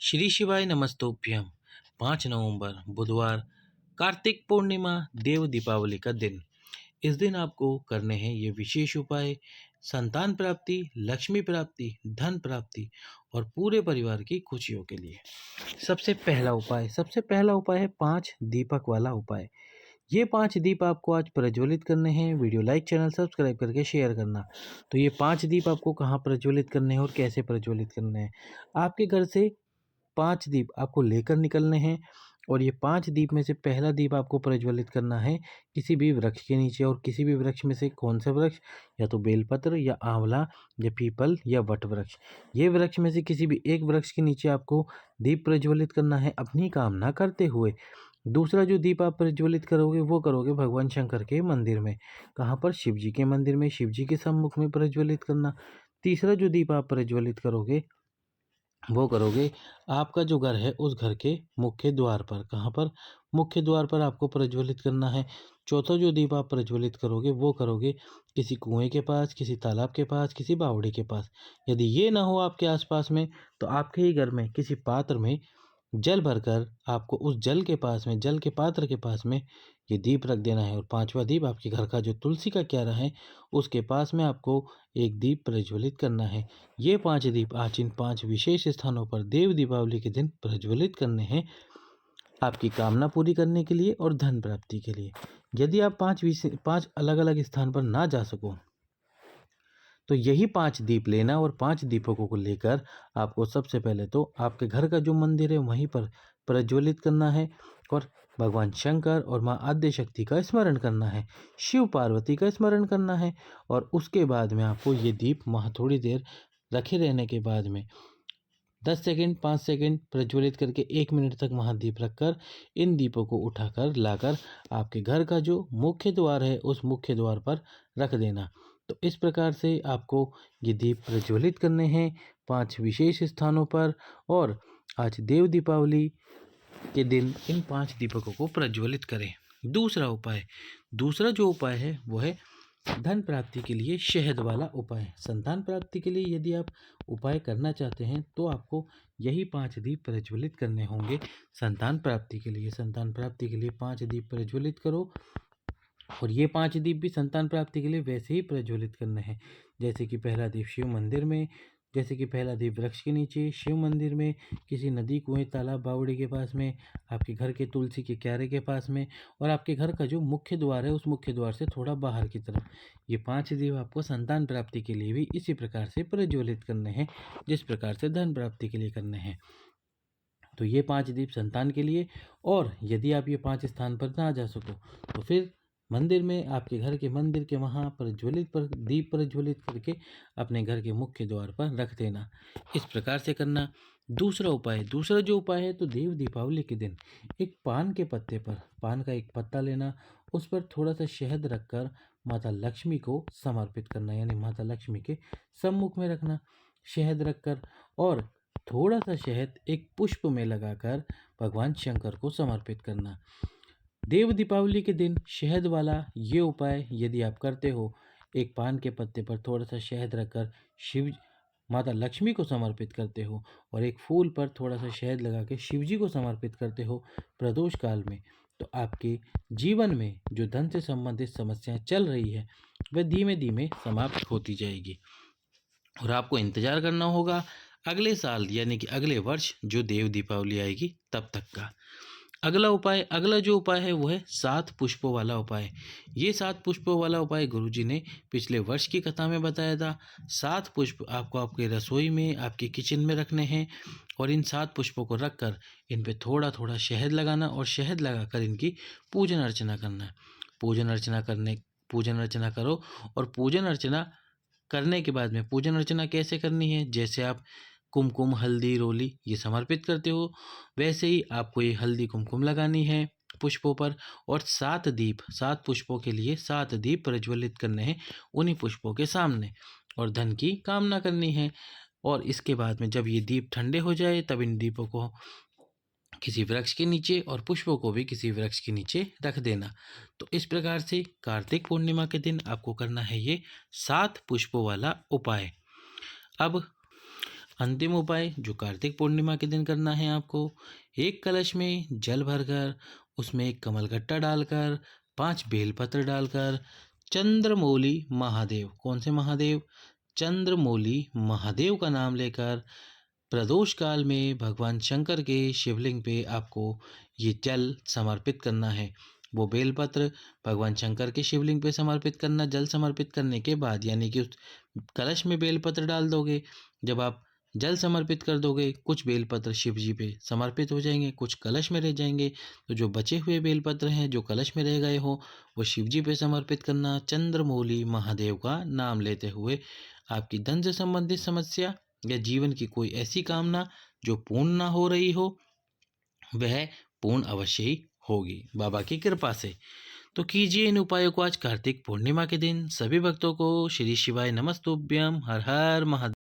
श्री शिवाय नमस्तोभ्यम। 5 नवंबर बुधवार, कार्तिक पूर्णिमा, देव दीपावली का दिन। इस दिन आपको करने हैं ये विशेष उपाय संतान प्राप्ति, लक्ष्मी प्राप्ति, धन प्राप्ति और पूरे परिवार की खुशियों के लिए। सबसे पहला उपाय है 5 दीपक वाला उपाय। ये 5 दीप आपको आज प्रज्वलित करने हैं। वीडियो लाइक, चैनल सब्सक्राइब करके शेयर करना। तो ये 5 दीप आपको कहाँ प्रज्वलित करने हैं और कैसे प्रज्वलित करने हैं। आपके घर से 5 दीप आपको लेकर निकलने हैं और ये 5 दीप में से पहला दीप आपको प्रज्वलित करना है किसी भी वृक्ष के नीचे। और किसी भी वृक्ष में से कौन सा वृक्ष, या तो बेलपत्र या आंवला या पीपल या वट वृक्ष, ये वृक्ष में से किसी भी एक वृक्ष के नीचे आपको दीप प्रज्वलित करना है अपनी कामना करते हुए। दूसरा जो दीप आप प्रज्वलित करोगे वो करोगे भगवान शंकर के मंदिर में। कहाँ पर? शिव जी के मंदिर में, शिव जी के सम्मुख में प्रज्वलित करना। तीसरा जो दीप आप प्रज्वलित करोगे वो करोगे आपका जो घर है उस घर के मुख्य द्वार पर। कहाँ पर? मुख्य द्वार पर आपको प्रज्वलित करना है। चौथा जो दीप आप प्रज्वलित करोगे वो करोगे किसी कुएं के पास, किसी तालाब के पास, किसी बावड़ी के पास। यदि ये ना हो आपके आसपास में तो आपके ही घर में किसी पात्र में जल भरकर आपको उस जल के पास में, जल के पात्र के पास में ये दीप रख देना है। और पांचवा दीप आपके घर का जो तुलसी का क्यारा है उसके पास में आपको एक दीप प्रज्वलित करना है। ये 5 दीप आज इन 5 विशेष स्थानों पर देव दीपावली के दिन प्रज्वलित करने हैं आपकी कामना पूरी करने के लिए और धन प्राप्ति के लिए। यदि आप 5 अलग अलग स्थान पर ना जा सको तो यही 5 दीप लेना और 5 दीपकों को लेकर आपको सबसे पहले तो आपके घर का जो मंदिर है वहीं पर प्रज्वलित करना है और भगवान शंकर और माँ आद्य शक्ति का स्मरण करना है, शिव पार्वती का स्मरण करना है। और उसके बाद में आपको ये दीप वहाँ थोड़ी देर रखे रहने के बाद में 10 सेकंड, 5 सेकंड प्रज्वलित करके 1 मिनट तक वहाँ दीप रखकर इन दीपों को उठाकर लाकर आपके घर का जो मुख्य द्वार है उस मुख्य द्वार पर रख देना। तो इस प्रकार से आपको ये दीप प्रज्वलित करने हैं 5 विशेष स्थानों पर। और आज देव दीपावली के दिन इन 5 दीपकों को प्रज्वलित करें। दूसरा जो उपाय है वो है धन प्राप्ति के लिए शहद वाला उपाय। संतान प्राप्ति के लिए यदि आप उपाय करना चाहते हैं तो आपको यही 5 दीप प्रज्वलित करने होंगे संतान प्राप्ति के लिए। संतान प्राप्ति के लिए 5 दीप प्रज्वलित करो और ये 5 दीप भी संतान प्राप्ति के लिए वैसे ही प्रज्वलित करने हैं जैसे कि पहला दीप शिव मंदिर में, जैसे कि पहला दीप वृक्ष के नीचे, शिव मंदिर में, किसी नदी, कुएं, तालाब, बावड़ी के पास में, आपके घर के तुलसी के क्यारे के पास में और आपके घर का जो मुख्य द्वार है उस मुख्य द्वार से थोड़ा बाहर की तरफ। ये 5 दीप आपको संतान प्राप्ति के लिए भी इसी प्रकार से प्रज्वलित करने हैं जिस प्रकार से धन प्राप्ति के लिए करने हैं। तो ये 5 दीप संतान के लिए। और यदि आप ये 5 स्थान पर ना जा सको तो फिर मंदिर में, आपके घर के मंदिर के वहाँ दीप प्रज्वलित करके अपने घर के मुख्य द्वार पर रख देना। इस प्रकार से करना। दूसरा जो उपाय है तो देव दीपावली के दिन एक पान के पत्ते पर, पान का एक पत्ता लेना, उस पर थोड़ा सा शहद रखकर माता लक्ष्मी को समर्पित करना, यानी माता लक्ष्मी के सम्मुख में रखना शहद रखकर। और थोड़ा सा शहद एक पुष्प में लगाकर भगवान शंकर को समर्पित करना। देव दीपावली के दिन शहद वाला ये उपाय यदि आप करते हो, एक पान के पत्ते पर थोड़ा सा शहद रखकर शिव माता लक्ष्मी को समर्पित करते हो और एक फूल पर थोड़ा सा शहद लगा के शिव जी को समर्पित करते हो प्रदोष काल में, तो आपके जीवन में जो धन से संबंधित समस्याएं चल रही है वह धीमे धीमे समाप्त होती जाएगी। और आपको इंतजार करना होगा अगले साल यानी कि अगले वर्ष जो देव दीपावली आएगी तब तक का। अगला जो उपाय है वो है 7 पुष्पों वाला उपाय। ये 7 पुष्पों वाला उपाय गुरुजी ने पिछले वर्ष की कथा में बताया था। 7 पुष्प आपको आपके रसोई में, आपके किचन में रखने हैं और इन 7 पुष्पों को रखकर इन पे थोड़ा थोड़ा शहद लगाना और शहद लगाकर इनकी पूजन अर्चना करना है। पूजन अर्चना करो और पूजन अर्चना करने के बाद में पूजन अर्चना कैसे करनी है, जैसे आप कुमकुम, हल्दी, रोली ये समर्पित करते हो वैसे ही आपको ये हल्दी कुमकुम लगानी है पुष्पों पर। और 7 पुष्पों के लिए 7 दीप प्रज्वलित करने हैं उन्हीं पुष्पों के सामने और धन की कामना करनी है। और इसके बाद में जब ये दीप ठंडे हो जाए तब इन दीपों को किसी वृक्ष के नीचे और पुष्पों को भी किसी वृक्ष के नीचे रख देना। तो इस प्रकार से कार्तिक पूर्णिमा के दिन आपको करना है ये 7 पुष्पों वाला उपाय। अब अंतिम उपाय जो कार्तिक पूर्णिमा के दिन करना है आपको, एक कलश में जल भरकर उसमें एक कमलगट्टा डालकर 5 बेलपत्र डालकर चंद्रमौली महादेव, कौन से महादेव? चंद्रमौली महादेव का नाम लेकर प्रदोष काल में भगवान शंकर के शिवलिंग पे आपको ये जल समर्पित करना है। वो बेलपत्र भगवान शंकर के शिवलिंग पे समर्पित करना। जल समर्पित करने के बाद यानी कि उस कलश में बेलपत्र डाल दोगे। जब आप जल समर्पित कर दोगे, कुछ बेलपत्र शिव जी पे समर्पित हो जाएंगे, कुछ कलश में रह जाएंगे। तो जो बचे हुए बेलपत्र हैं जो कलश में रह गए हो, वो शिव जी पे समर्पित करना चंद्रमौली महादेव का नाम लेते हुए। आपकी धन से संबंधित समस्या या जीवन की कोई ऐसी कामना जो पूर्ण ना हो रही हो, वह पूर्ण अवश्य ही होगी बाबा की कृपा से। तो कीजिए इन उपायों को आज कार्तिक पूर्णिमा के दिन। सभी भक्तों को श्री शिवाय नमस्तुभ्यम। हर हर महादेव।